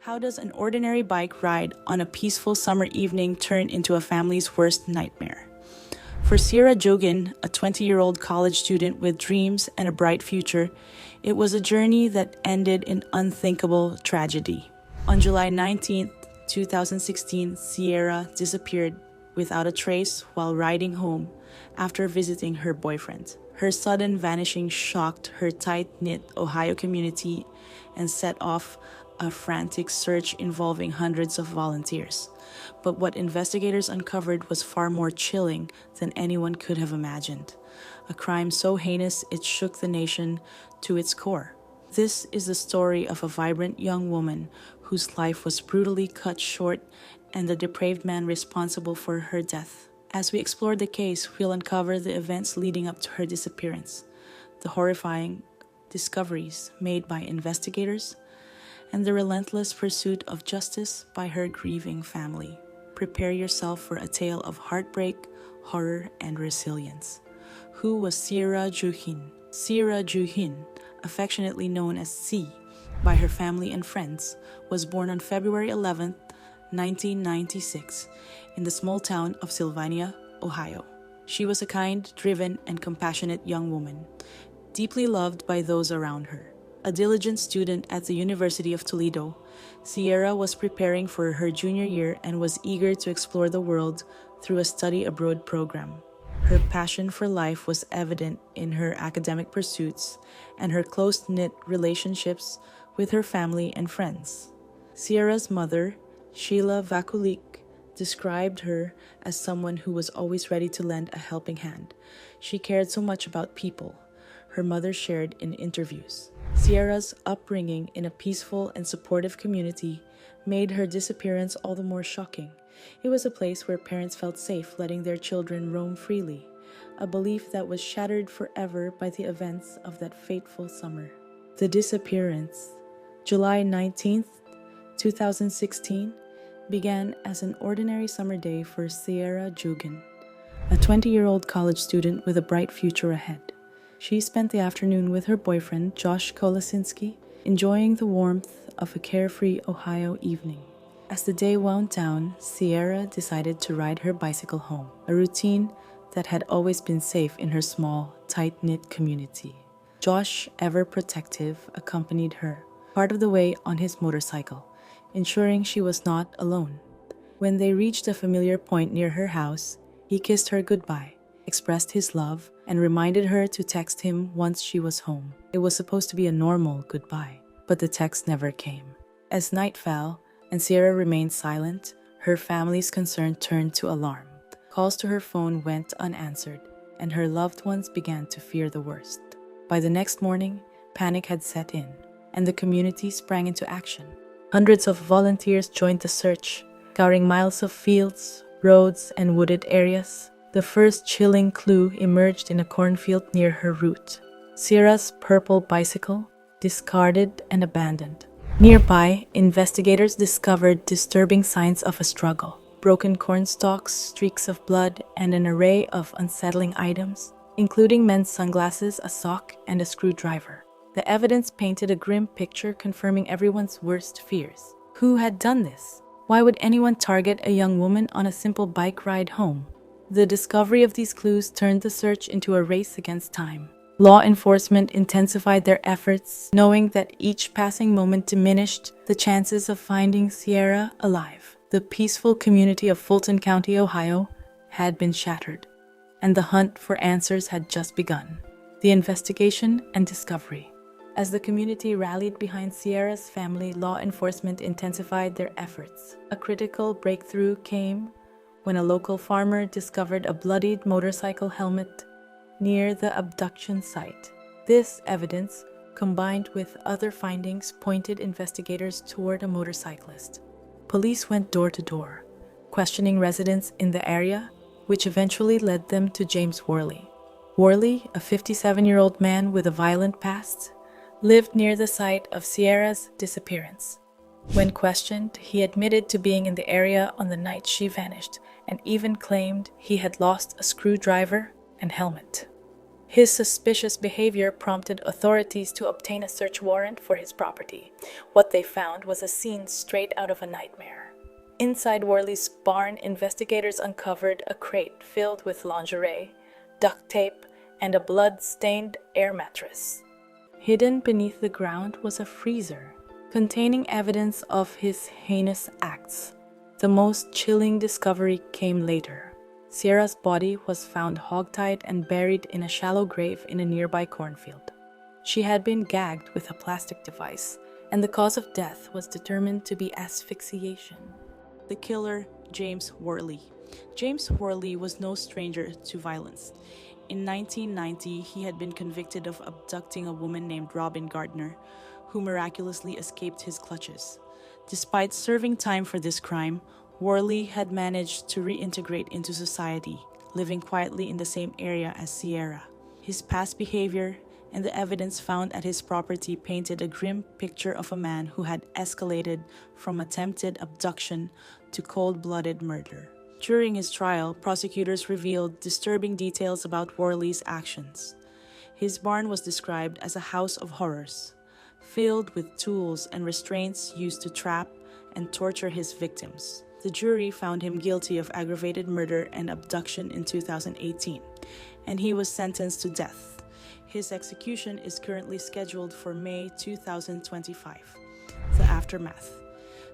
How does an ordinary bike ride on a peaceful summer evening turn into a family's worst nightmare? For Sierah Joughin, a 20-year-old college student with dreams and a bright future, it was a journey that ended in unthinkable tragedy. On July 19, 2016, Sierra disappeared without a trace while riding home after visiting her boyfriend. Her sudden vanishing shocked her tight-knit Ohio community and set off a frantic search involving hundreds of volunteers. But what investigators uncovered was far more chilling than anyone could have imagined. A crime so heinous it shook the nation to its core. This is the story of a vibrant young woman whose life was brutally cut short and the depraved man responsible for her death. As we explore the case, we'll uncover the events leading up to her disappearance, the horrifying discoveries made by investigators, and the relentless pursuit of justice by her grieving family. Prepare yourself for a tale of heartbreak, horror, and resilience. Who was Sierah Joughin? Sierah Joughin, affectionately known as C by her family and friends, was born on February 11, 1996, in the small town of Sylvania, Ohio. She was a kind, driven, and compassionate young woman, deeply loved by those around her. A diligent student at the University of Toledo, Sierra was preparing for her junior year and was eager to explore the world through a study abroad program. Her passion for life was evident in her academic pursuits and her close-knit relationships with her family and friends. Sierra's mother, Sheila Vakulik, described her as someone who was always ready to lend a helping hand. She cared so much about people, her mother shared in interviews. Sierra's upbringing in a peaceful and supportive community made her disappearance all the more shocking. It was a place where parents felt safe letting their children roam freely, a belief that was shattered forever by the events of that fateful summer. The disappearance, July 19, 2016, began as an ordinary summer day for Sierah Joughin, a 20-year-old college student with a bright future ahead. She spent the afternoon with her boyfriend, Josh Kolasinski, enjoying the warmth of a carefree Ohio evening. As the day wound down, Sierra decided to ride her bicycle home, a routine that had always been safe in her small, tight-knit community. Josh, ever protective, accompanied her, part of the way on his motorcycle, ensuring she was not alone. When they reached a familiar point near her house, he kissed her goodbye, expressed his love, and reminded her to text him once she was home. It was supposed to be a normal goodbye, but the text never came. As night fell and Sierra remained silent, her family's concern turned to alarm. Calls to her phone went unanswered, and her loved ones began to fear the worst. By the next morning, panic had set in, and the community sprang into action. Hundreds of volunteers joined the search, scouring miles of fields, roads, and wooded areas. The first chilling clue emerged in a cornfield near her route. Sierra's purple bicycle, discarded and abandoned. Nearby, investigators discovered disturbing signs of a struggle. Broken corn stalks, streaks of blood, and an array of unsettling items, including men's sunglasses, a sock, and a screwdriver. The evidence painted a grim picture confirming everyone's worst fears. Who had done this? Why would anyone target a young woman on a simple bike ride home? The discovery of these clues turned the search into a race against time. Law enforcement intensified their efforts, knowing that each passing moment diminished the chances of finding Sierra alive. The peaceful community of Fulton County, Ohio, had been shattered, and the hunt for answers had just begun. The investigation and discovery. As the community rallied behind Sierra's family, law enforcement intensified their efforts. A critical breakthrough came when a local farmer discovered a bloodied motorcycle helmet near the abduction site. This evidence, combined with other findings, pointed investigators toward a motorcyclist. Police went door to door, questioning residents in the area, which eventually led them to James Worley. Worley, a 57-year-old man with a violent past, lived near the site of Sierra's disappearance. When questioned, he admitted to being in the area on the night she vanished and even claimed he had lost a screwdriver and helmet. His suspicious behavior prompted authorities to obtain a search warrant for his property. What they found was a scene straight out of a nightmare. Inside Worley's barn, investigators uncovered a crate filled with lingerie, duct tape, and a blood-stained air mattress. Hidden beneath the ground was a freezer containing evidence of his heinous acts. The most chilling discovery came later. Sierah's body was found hogtied and buried in a shallow grave in a nearby cornfield. She had been gagged with a plastic device, and the cause of death was determined to be asphyxiation. The killer, James Worley. James Worley was no stranger to violence. In 1990, he had been convicted of abducting a woman named Robin Gardner, who miraculously escaped his clutches. Despite serving time for this crime, Worley had managed to reintegrate into society, living quietly in the same area as Sierah. His past behavior and the evidence found at his property painted a grim picture of a man who had escalated from attempted abduction to cold-blooded murder. During his trial, prosecutors revealed disturbing details about Worley's actions. His barn was described as a house of horrors, filled with tools and restraints used to trap and torture his victims. The jury found him guilty of aggravated murder and abduction in 2018, and he was sentenced to death. His execution is currently scheduled for May 2025. The aftermath.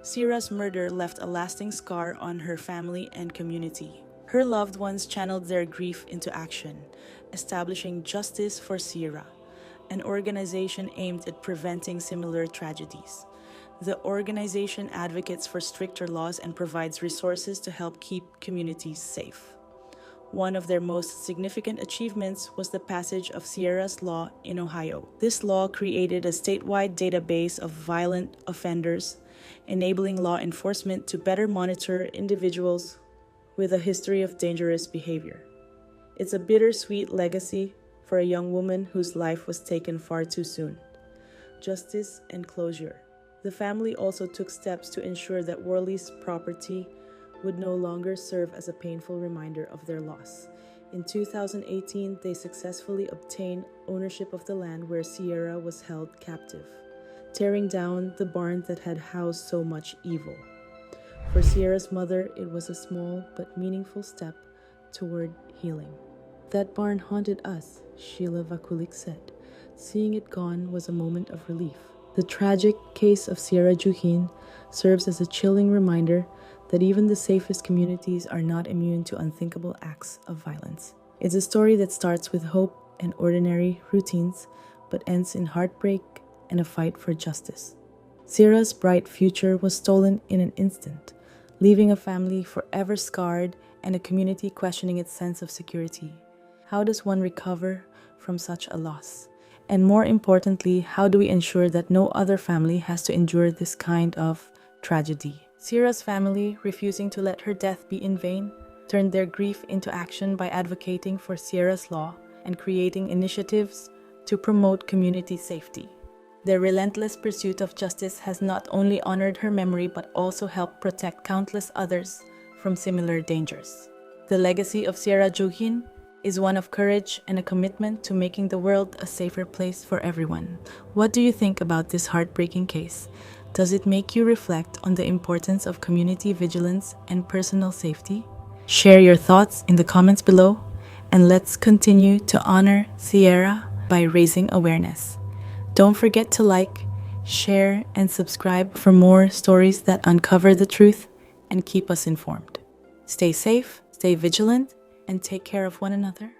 Sierah's murder left a lasting scar on her family and community. Her loved ones channeled their grief into action, establishing Justice for Sierah, an organization aimed at preventing similar tragedies. The organization advocates for stricter laws and provides resources to help keep communities safe. One of their most significant achievements was the passage of Sierah's Law in Ohio. This law created a statewide database of violent offenders, enabling law enforcement to better monitor individuals with a history of dangerous behavior. It's a bittersweet legacy for a young woman whose life was taken far too soon. Justice and closure. The family also took steps to ensure that Worley's property would no longer serve as a painful reminder of their loss. In 2018, they successfully obtained ownership of the land where Sierah was held captive, tearing down the barn that had housed so much evil. For Sierah's mother, it was a small but meaningful step toward healing. "That barn haunted us," Sheila Vakulik said. Seeing it gone was a moment of relief. The tragic case of Sierah Joughin serves as a chilling reminder that even the safest communities are not immune to unthinkable acts of violence. It's a story that starts with hope and ordinary routines, but ends in heartbreak and a fight for justice. Sierah's bright future was stolen in an instant, leaving a family forever scarred and a community questioning its sense of security. How does one recover from such a loss? And more importantly, how do we ensure that no other family has to endure this kind of tragedy? Sierah's family, refusing to let her death be in vain, turned their grief into action by advocating for Sierah's Law and creating initiatives to promote community safety. Their relentless pursuit of justice has not only honored her memory but also helped protect countless others from similar dangers. The legacy of Sierah Joughin is one of courage and a commitment to making the world a safer place for everyone. What do you think about this heartbreaking case? Does it make you reflect on the importance of community vigilance and personal safety? Share your thoughts in the comments below, and let's continue to honor Sierah by raising awareness. Don't forget to like, share, and subscribe for more stories that uncover the truth and keep us informed. Stay safe, stay vigilant, and take care of one another.